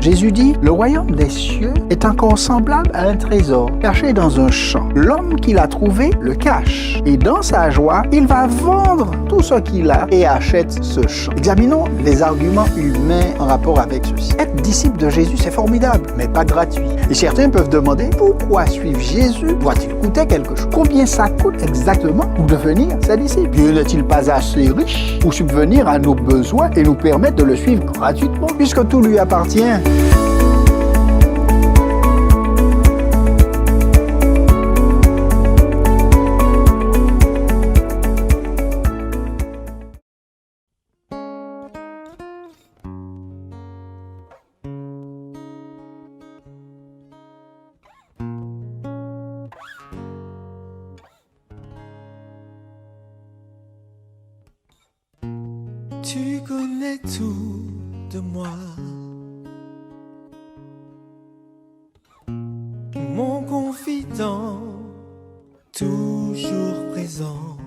Jésus dit, le royaume des cieux est encore semblable à un trésor caché dans un champ. L'homme qui l'a trouvé le cache et dans sa joie, il va vendre tout ce qu'il a et achète ce champ. Examinons les arguments humains en rapport avec ceci. Être disciple de Jésus, c'est formidable, mais pas gratuit. Et certains peuvent demander pourquoi suivre Jésus doit-il coûter quelque chose? Combien ça coûte exactement pour devenir sa disciple? Dieu n'est-il pas assez riche pour subvenir à nos besoins et nous permettre de le suivre gratuitement puisque tout lui appartient? Tu connais tout de moi, mon confident, toujours présent,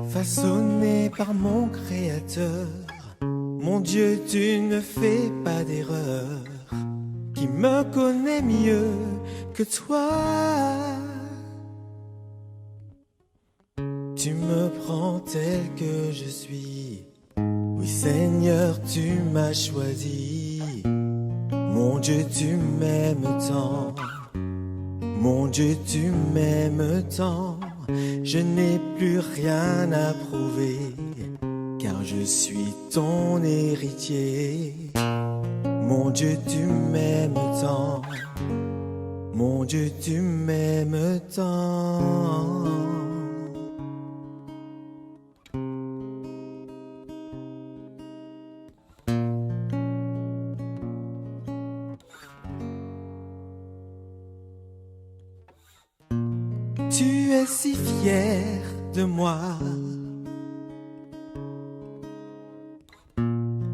façonné par mon Créateur. Mon Dieu, tu ne fais pas d'erreur, qui me connaît mieux que toi. Tu me prends tel que je suis. Oui Seigneur, tu m'as choisi. Mon Dieu, tu m'aimes tant. Mon Dieu, tu m'aimes tant. Je n'ai plus rien à prouver, car je suis ton héritier. Mon Dieu, tu m'aimes tant. Mon Dieu, tu m'aimes tant. Tu es si fier de moi,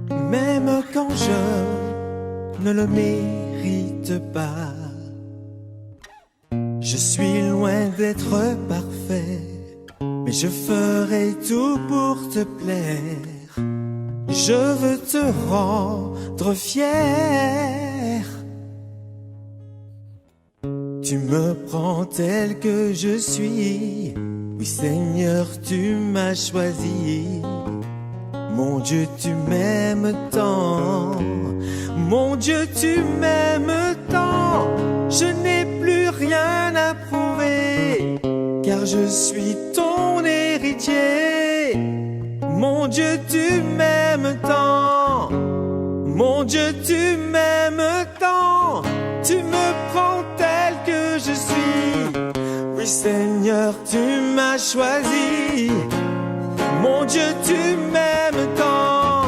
même quand je ne le mérite pas. Je suis loin d'être parfait, mais je ferai tout pour te plaire. Je veux te rendre fier. Tu me prends tel que je suis. Oui Seigneur, tu m'as choisi. Mon Dieu, tu m'aimes tant. Mon Dieu, tu m'aimes tant. Je n'ai plus rien à prouver, car je suis ton héritier. Mon Dieu, tu m'aimes tant. Mon Dieu, tu m'aimes tant. Tu me prends tel que je suis. Oui Seigneur, tu m'as choisi. Mon Dieu, tu m'aimes tant.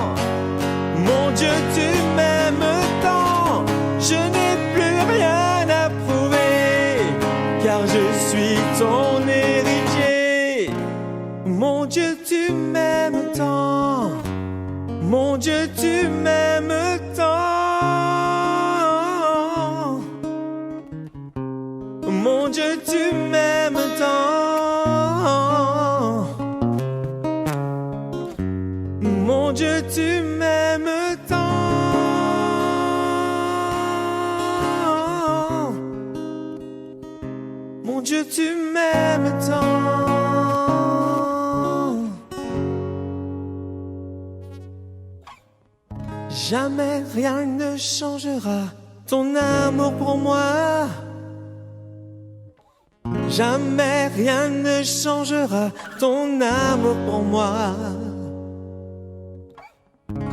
Mon Dieu, tu m'aimes tant. Je n'ai plus rien à prouver, car je suis ton héritier. Mon Dieu, tu m'aimes tant. Mon Dieu, tu m'aimes tant. Mon Dieu, tu m'aimes tant. Mon Dieu, tu m'aimes tant. Mon Dieu, tu m'aimes tant. Jamais rien ne changera ton amour pour moi. Jamais rien ne changera ton amour pour moi.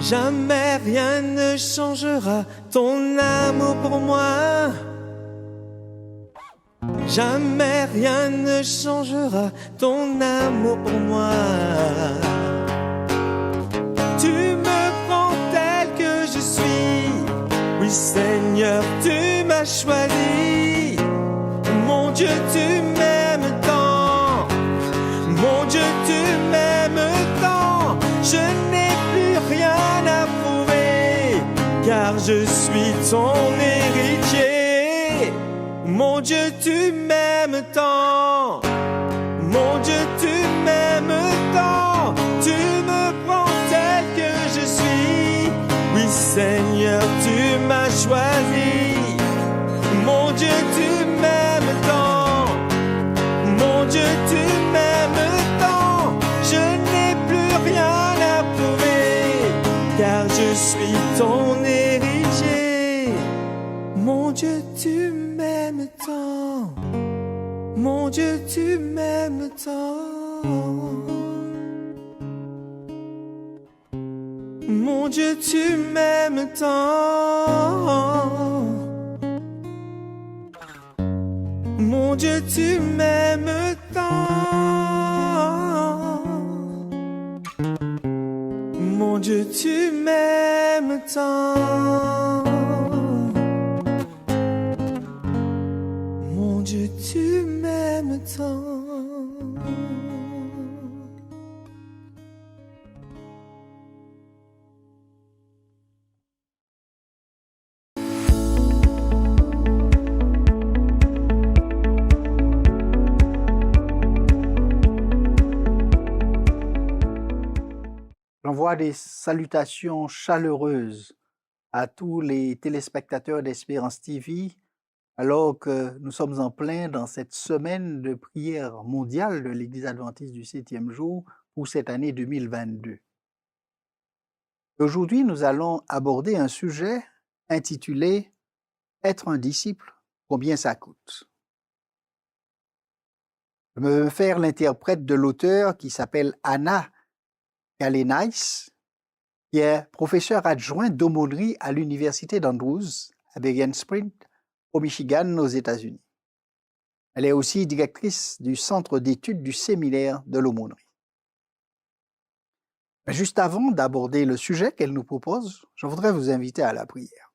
Jamais rien ne changera ton amour pour moi. Jamais rien ne changera ton amour pour moi. Tu me prends tel que je suis. Oui Seigneur, tu m'as choisi. Mon Dieu, tu m'aimes tant. Mon Dieu, tu m'aimes tant. Je n'ai plus rien à prouver, car je suis ton héritier. Mon Dieu, tu m'aimes tant. Mon Dieu, tu m'aimes tant. Tu me prends tel que je suis. Oui Seigneur, Dieu, tu m'aimes tant. Mon Dieu, tu m'aimes tant. Mon Dieu, tu m'aimes tant. Mon Dieu, tu m'aimes tant. Mon Dieu, tu m'aimes tant. J'envoie des salutations chaleureuses à tous les téléspectateurs d'Espérance TV, alors que nous sommes en plein dans cette semaine de prière mondiale de l'Église adventiste du 7e jour pour cette année 2022. Aujourd'hui, nous allons aborder un sujet intitulé « Être un disciple, combien ça coûte ?» Je vais me faire l'interprète de l'auteur qui s'appelle Anna Kalenais, qui est professeur adjoint d'aumônerie à l'Université d'Andrews, à Bergen Springs, au Michigan, aux États-Unis. Elle est aussi directrice du Centre d'études du séminaire de l'aumônerie. Mais juste avant d'aborder le sujet qu'elle nous propose, je voudrais vous inviter à la prière.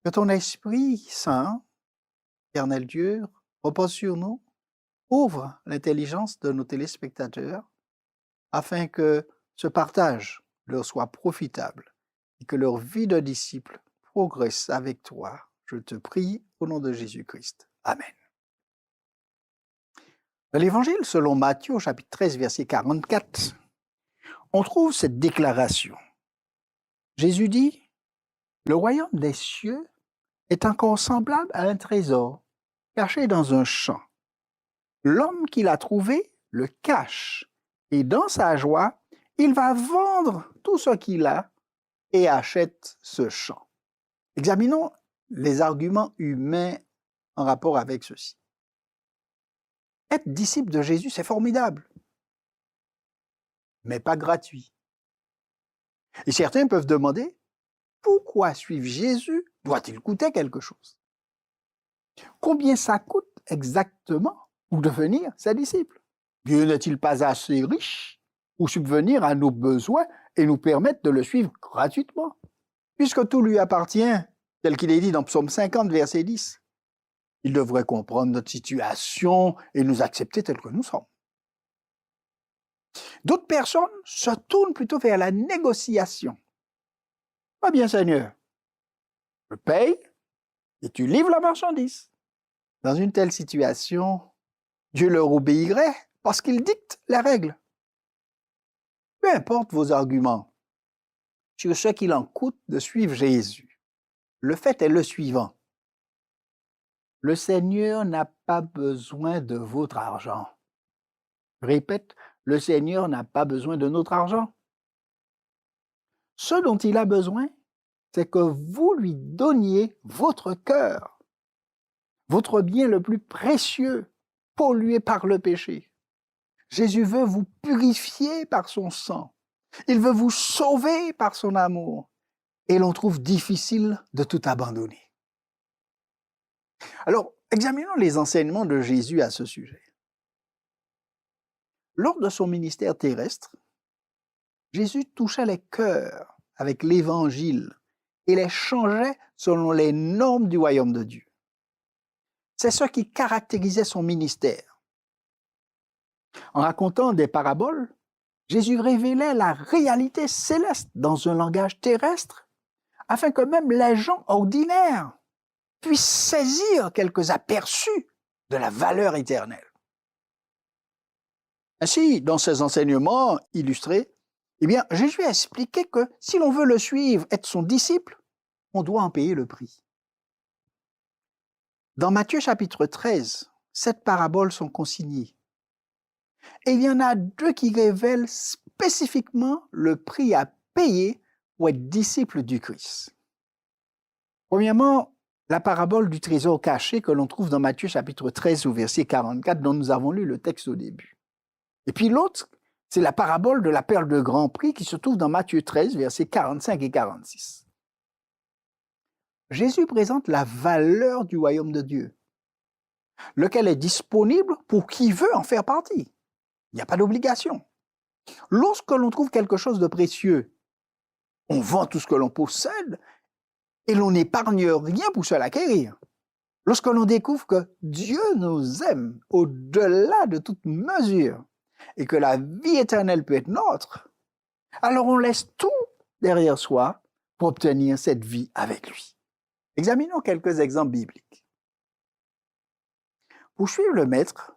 Que ton Esprit Saint, éternel Dieu, repose sur nous, ouvre l'intelligence de nos téléspectateurs, afin que ce partage leur soit profitable et que leur vie de disciple progresse avec toi. Je te prie au nom de Jésus-Christ. Amen. Dans l'Évangile selon Matthieu, chapitre 13, verset 44, on trouve cette déclaration. Jésus dit, « Le royaume des cieux est encore semblable à un trésor caché dans un champ. L'homme qui l'a trouvé le cache. Et dans sa joie, il va vendre tout ce qu'il a et achète ce champ. » Examinons les arguments humains en rapport avec ceci. Être disciple de Jésus, c'est formidable, mais pas gratuit. Et certains peuvent demander, pourquoi suivre Jésus doit-il coûter quelque chose? Combien ça coûte exactement pour devenir sa disciple? Dieu n'est-il pas assez riche pour subvenir à nos besoins et nous permettre de le suivre gratuitement? Puisque tout lui appartient, tel qu'il est dit dans Psaume 50, verset 10, il devrait comprendre notre situation et nous accepter tels que nous sommes. D'autres personnes se tournent plutôt vers la négociation. Ah bien, Seigneur, je paye et tu livres la marchandise. Dans une telle situation, Dieu leur obéirait parce qu'il dicte les règles. Peu importe vos arguments sur ce qu'il en coûte de suivre Jésus, le fait est le suivant. Le Seigneur n'a pas besoin de votre argent. Je répète, le Seigneur n'a pas besoin de notre argent. Ce dont il a besoin, c'est que vous lui donniez votre cœur, votre bien le plus précieux, pollué par le péché. Jésus veut vous purifier par son sang. Il veut vous sauver par son amour. Et l'on trouve difficile de tout abandonner. Alors, examinons les enseignements de Jésus à ce sujet. Lors de son ministère terrestre, Jésus touchait les cœurs avec l'Évangile et les changeait selon les normes du royaume de Dieu. C'est ce qui caractérisait son ministère. En racontant des paraboles, Jésus révélait la réalité céleste dans un langage terrestre, afin que même les gens ordinaires puissent saisir quelques aperçus de la valeur éternelle. Ainsi, dans ses enseignements illustrés, Jésus a expliqué que si l'on veut le suivre, être son disciple, on doit en payer le prix. Dans Matthieu chapitre 13, 7 paraboles sont consignées. Et il y en a 2 qui révèlent spécifiquement le prix à payer pour être disciple du Christ. Premièrement, la parabole du trésor caché que l'on trouve dans Matthieu chapitre 13 au verset 44 dont nous avons lu le texte au début. Et puis l'autre, c'est la parabole de la perle de grand prix qui se trouve dans Matthieu 13 versets 45 et 46. Jésus présente la valeur du royaume de Dieu, lequel est disponible pour qui veut en faire partie. Il n'y a pas d'obligation. Lorsque l'on trouve quelque chose de précieux, on vend tout ce que l'on possède et l'on n'épargne rien pour se l'acquérir. Lorsque l'on découvre que Dieu nous aime au-delà de toute mesure et que la vie éternelle peut être nôtre, alors on laisse tout derrière soi pour obtenir cette vie avec lui. Examinons quelques exemples bibliques. Pour suivre le Maître,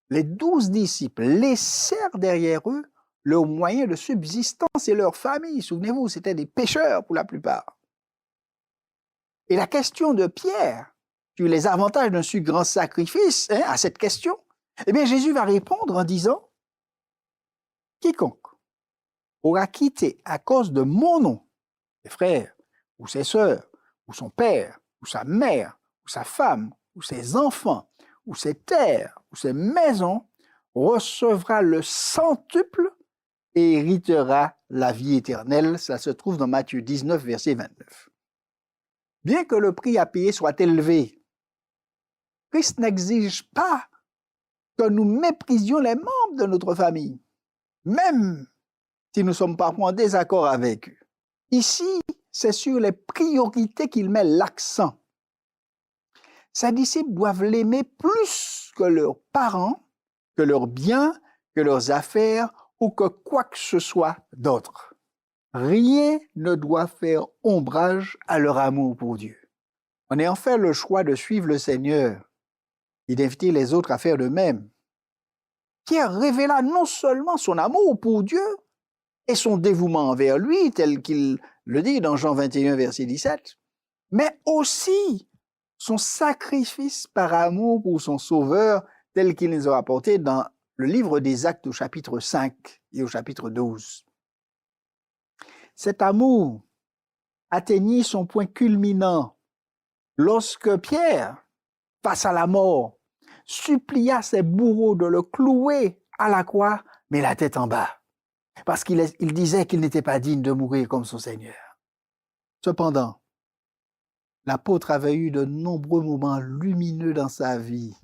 les 12 disciples laissèrent derrière eux leurs moyens de subsistance et leur famille. Souvenez-vous, c'étaient des pêcheurs pour la plupart. Et la question de Pierre, sur les avantages d'un si grand sacrifice, à cette question, eh bien Jésus va répondre en disant « Quiconque aura quitté à cause de mon nom, ses frères, ou ses sœurs, ou son père, ou sa mère, ou sa femme, ou ses enfants, ou ses terres, ou ses maisons, recevra le centuple et héritera la vie éternelle. » Ça se trouve dans Matthieu 19, verset 29. Bien que le prix à payer soit élevé, Christ n'exige pas que nous méprisions les membres de notre famille, même si nous sommes parfois en désaccord avec eux. Ici, c'est sur les priorités qu'il met l'accent. Ses disciples doivent l'aimer plus que leurs parents, que leurs biens, que leurs affaires ou que quoi que ce soit d'autre. Rien ne doit faire ombrage à leur amour pour Dieu. En ayant fait le choix de suivre le Seigneur et d'inviter les autres à faire de même, Pierre révéla non seulement son amour pour Dieu et son dévouement envers lui, tel qu'il le dit dans Jean 21, verset 17, mais aussi son sacrifice par amour pour son Sauveur, tel qu'il nous a rapporté dans le livre des Actes au chapitre 5 et au chapitre 12. Cet amour atteignit son point culminant lorsque Pierre, face à la mort, supplia ses bourreaux de le clouer à la croix, mais la tête en bas, parce qu'il disait qu'il n'était pas digne de mourir comme son Seigneur. Cependant, l'apôtre avait eu de nombreux moments lumineux dans sa vie,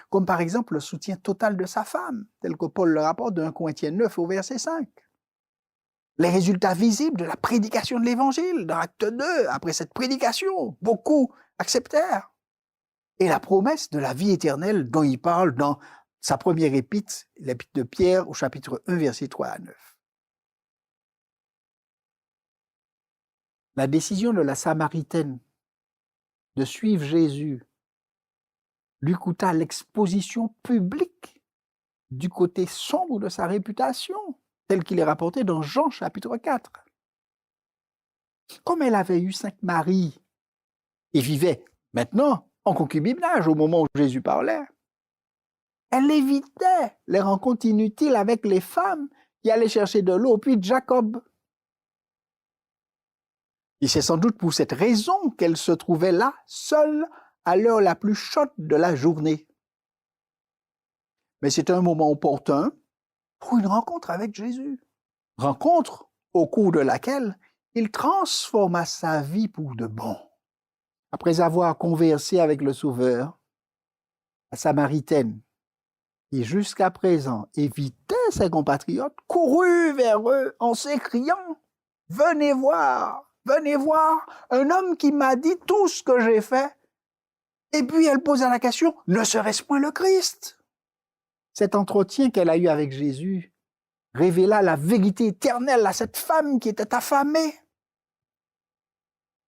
comme par exemple le soutien total de sa femme, tel que Paul le rapporte dans 1 Corinthiens 9 au verset 5. Les résultats visibles de la prédication de l'Évangile, dans Acte 2, après cette prédication, beaucoup acceptèrent. Et la promesse de la vie éternelle dont il parle dans sa première épître, l'épître de Pierre au chapitre 1, versets 3 à 9. La décision de la Samaritaine de suivre Jésus lui coûta l'exposition publique du côté sombre de sa réputation, tel qu'il est rapporté dans Jean chapitre 4. Comme elle avait eu 5 maris et vivait maintenant en concubinage au moment où Jésus parlait, elle évitait les rencontres inutiles avec les femmes qui allaient chercher de l'eau au puits de Jacob. Et c'est sans doute pour cette raison qu'elle se trouvait là, seule, à l'heure la plus chaude de la journée. Mais c'était un moment opportun pour une rencontre avec Jésus. Rencontre au cours de laquelle il transforma sa vie pour de bon. Après avoir conversé avec le Sauveur, la Samaritaine, qui jusqu'à présent évitait ses compatriotes, courut vers eux en s'écriant « Venez voir, un homme qui m'a dit tout ce que j'ai fait. » Et puis elle posa la question « Ne serait-ce point le Christ ?» Cet entretien qu'elle a eu avec Jésus révéla la vérité éternelle à cette femme qui était affamée.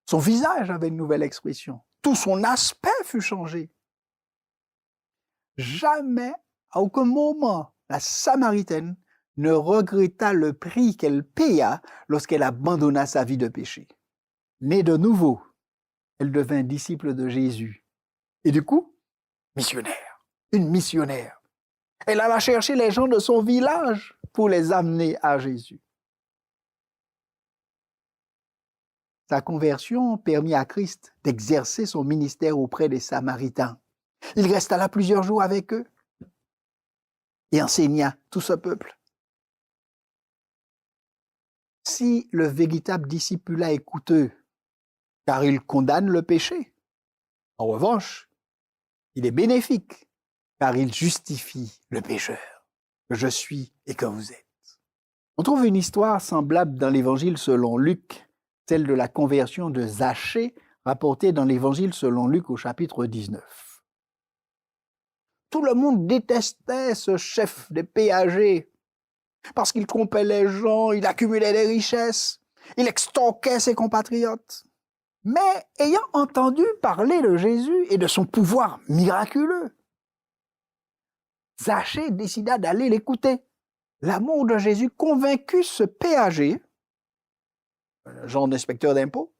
Son visage avait une nouvelle expression. Tout son aspect fut changé. Jamais, à aucun moment, la Samaritaine ne regretta le prix qu'elle paya lorsqu'elle abandonna sa vie de péché. Née de nouveau, elle devint disciple de Jésus. Et du coup, missionnaire, une missionnaire. Elle alla chercher les gens de son village pour les amener à Jésus. Sa conversion permit à Christ d'exercer son ministère auprès des Samaritains. Il resta là plusieurs jours avec eux et enseigna tout ce peuple. Si le véritable discipulat est coûteux, car il condamne le péché, en revanche, il est bénéfique, car il justifie le pécheur, que je suis et que vous êtes. On trouve une histoire semblable dans l'Évangile selon Luc, celle de la conversion de Zachée, rapportée dans l'Évangile selon Luc au chapitre 19. Tout le monde détestait ce chef des péagers, parce qu'il trompait les gens, il accumulait des richesses, il extorquait ses compatriotes. Mais ayant entendu parler de Jésus et de son pouvoir miraculeux, Zachée décida d'aller l'écouter. L'amour de Jésus convaincut ce péager, un genre d'inspecteur d'impôts,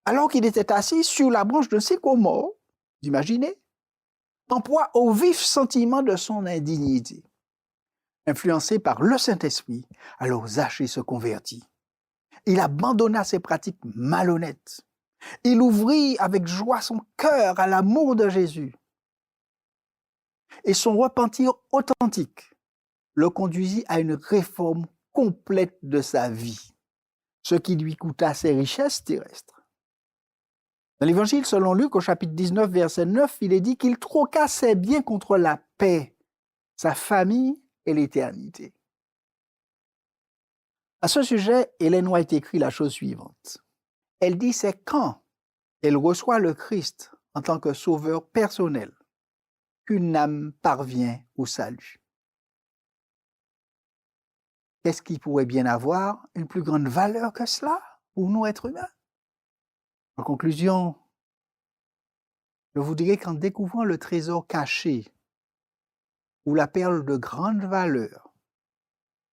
alors qu'il était assis sur la branche de sycomore, vous imaginez, en proie au vif sentiment de son indignité. Influencé par le Saint-Esprit, alors Zachée se convertit. Il abandonna ses pratiques malhonnêtes. Il ouvrit avec joie son cœur à l'amour de Jésus. Et son repentir authentique le conduisit à une réforme complète de sa vie, ce qui lui coûta ses richesses terrestres. Dans l'Évangile selon Luc, au chapitre 19, verset 9, il est dit qu'il troqua ses biens contre la paix, sa famille et l'éternité. À ce sujet, Ellen White écrit la chose suivante. Elle dit c'est quand elle reçoit le Christ en tant que sauveur personnel qu'une âme parvient au salut. Qu'est-ce qui pourrait bien avoir une plus grande valeur que cela pour nous êtres humains? En conclusion, je vous dirais qu'en découvrant le trésor caché ou la perle de grande valeur,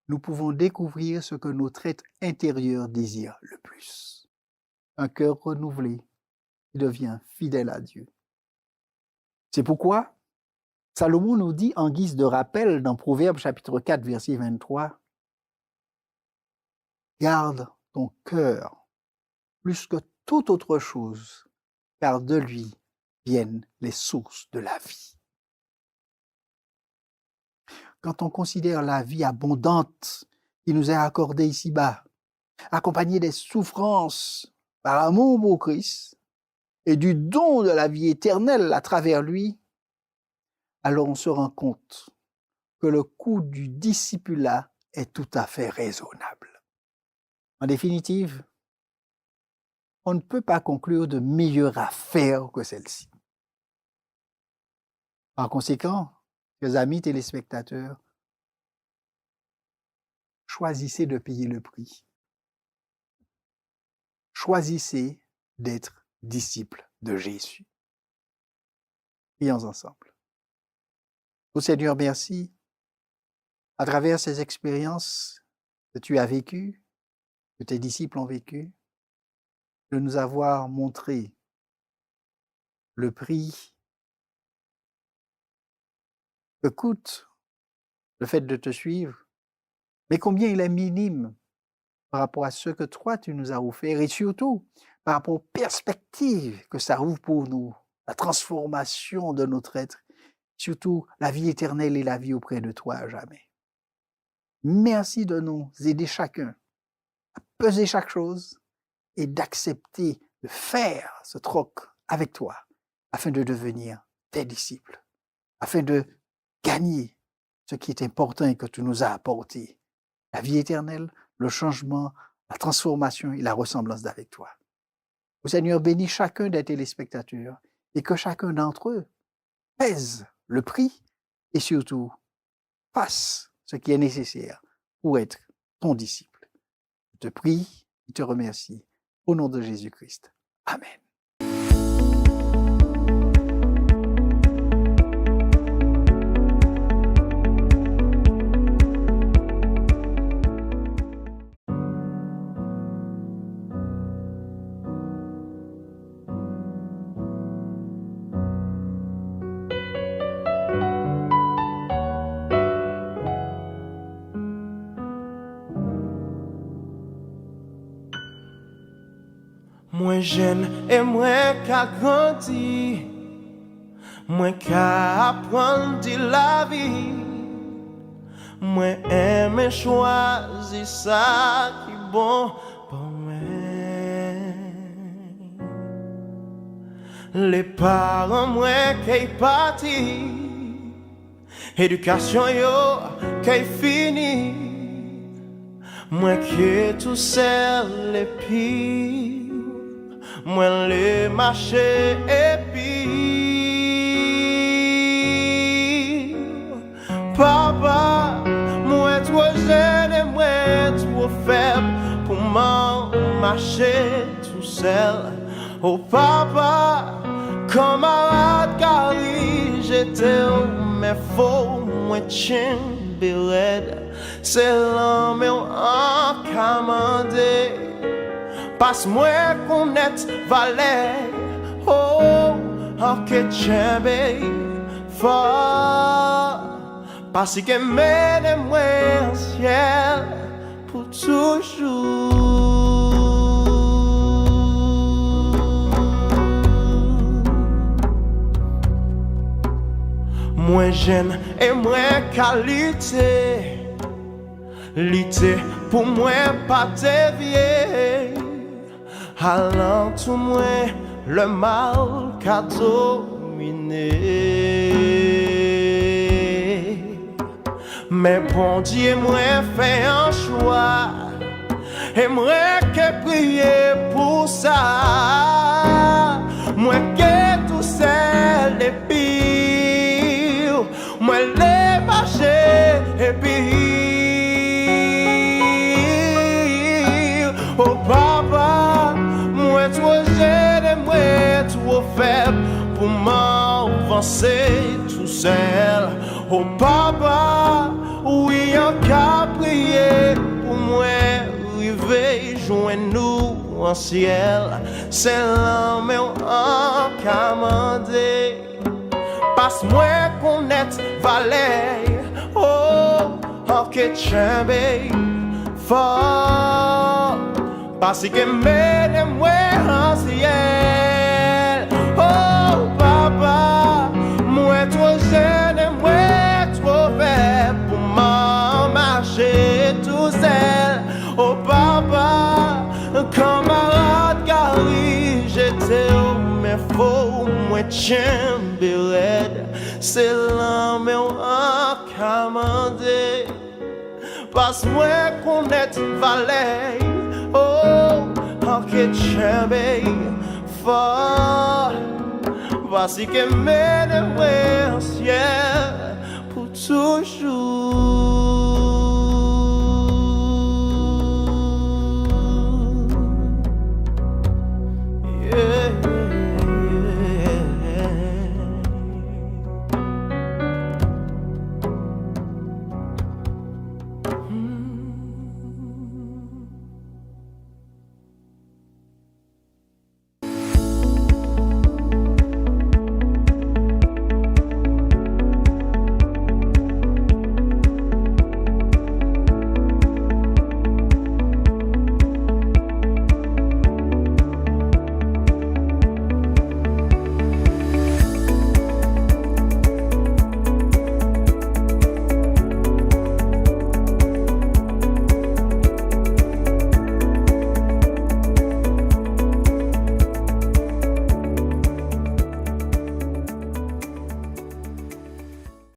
nous pouvons découvrir ce que notre être intérieur désire le plus. Un cœur renouvelé qui devient fidèle à Dieu. C'est pourquoi Salomon nous dit en guise de rappel dans Proverbes chapitre 4, verset 23, « Garde ton cœur plus que toute autre chose, car de lui viennent les sources de la vie. » Quand on considère la vie abondante qui nous est accordée ici-bas, accompagnée des souffrances par amour pour Christ et du don de la vie éternelle à travers lui, alors on se rend compte que le coût du discipulat est tout à fait raisonnable. En définitive, on ne peut pas conclure de meilleure affaire que celle-ci. Par conséquent, chers amis téléspectateurs, choisissez de payer le prix. Choisissez d'être disciples de Jésus. Prions ensemble. Ô Seigneur, merci. À travers ces expériences que tu as vécues, que tes disciples ont vécues, de nous avoir montré le prix que coûte le fait de te suivre, mais combien il est minime par rapport à ce que toi tu nous as offert et surtout par rapport aux perspectives que ça ouvre pour nous, la transformation de notre être, surtout la vie éternelle et la vie auprès de toi à jamais. Merci de nous aider chacun à peser chaque chose et d'accepter de faire ce troc avec toi afin de devenir tes disciples, afin de gagner ce qui est important et que tu nous as apporté, la vie éternelle, le changement, la transformation et la ressemblance d'avec toi. Ô Seigneur, bénis chacun des téléspectateurs et que chacun d'entre eux pèse le prix et surtout fasse ce qui est nécessaire pour être ton disciple. Je te prie et te remercie au nom de Jésus-Christ. Amen. jeune et moi qu'a grandi, moi qu'a apprendre la vie, moi aime choisir ça qui bon pour moi. Les parents moi qui parti, éducation yo qui fini, moi qui tout seul et puis moi les marchés et puis papa, moi trop jeune et moi trop faible pour marcher tout seul. Oh papa, camarade Gary, j'étais mais faux, moi tiens beled, c'est l'homme en commandé. Passe-moi connaître valet, oh, en que tchembe fort, parce que mène-moi au ciel pour toujours. Moi jeune et moi qualité, l'été pour moi pas dévier. Allant tout moi le mal qu'a dominé. Mais bon Dieu moi fait un choix et moi qui prier pour ça. Moi qui tout seul et pire, moi les marcher et pire. Oh papa, moi trop jeune et moi trop faible pour m'avancer tout seul. Oh papa, oui on qu'a prié pour moi arriver joindre nous en ciel. C'est l'homme en commandé. Passe-moi connaître valet, oh en que tchembe fort, parce que mène-moi en ciel. Oh papa, moi trop jeune et moi trop faible pour marcher tout seul. Oh papa, camarade Gary, j'étais mais faux, moi tiens beled, c'est l'homme en commandé. Passe-moi connaître valet, oh, en que tchembe fort, parce que mène-moi au ciel pour toujours.